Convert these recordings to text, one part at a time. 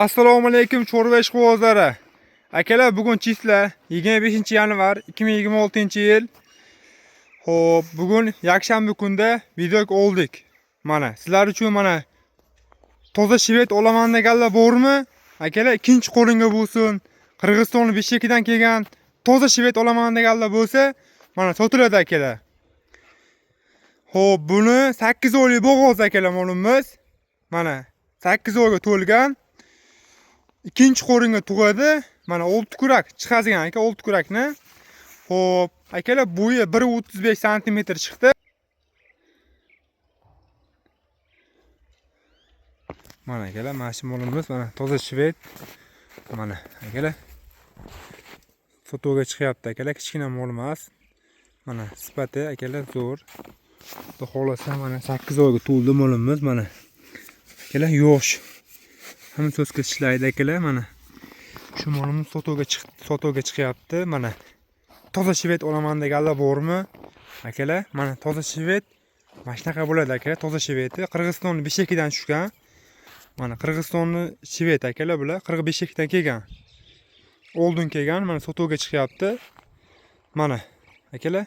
Assalomu alaykum chorva ishqibozlari. Akalar, bugun chislar 25-yanvar 2026-yil. Xo'p, bugun yakshanba kunda videoga oldik. Mana sizlar uchun mana toza shvet olaman deganlar bormi? Akalar, ikkinchi qo'linga bo'lsin. Qirg'izistonning Bishkekidan kelgan toza shvet olaman deganlar bo'lsa, mana sotiladi akalar. Xo'p, buni 8 oylik bo'g'oz akalar molimiz. Mana 8 oyga to'lgan. İkinci qo'ringa tug'adi. Mana 6 kurak chiqazigan aka, 6 kurakni. Xo'p, akalar, bo'yi 1.35 sm chiqdi. Mana akalar, mashina molimiz, mana toza shvet. Mana akalar, fotoga chiqyapti akalar, kichkina mol emas. Mana sifati akalar zo'r. Xudo xolasa mana 8 oyga to'ldi molimiz. Mana akalar, yosh. Hamma so'zga ishlaydi akalar. Mana shu molimiz fotoga chiqyapti. Mana toza shvet olaman deganlar bormi? Akalar, mana toza shvet mana shunaqa bo'ladi akalar. Toza shveti Qirg'izistonning Bishkekidan tushgan. Mana Qirg'izistonning shvet akalar, bular 45dan kelgan. Oldin kelgan, mana fotoga chiqyapti. Mana akalar,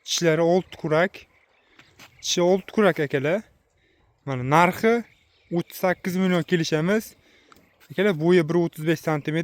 tishlari 6 kurak. Tishi 6 kurak akalar. Mana narxi 38 million kelishamiz. Akalar, bo'yi 1.35 sm.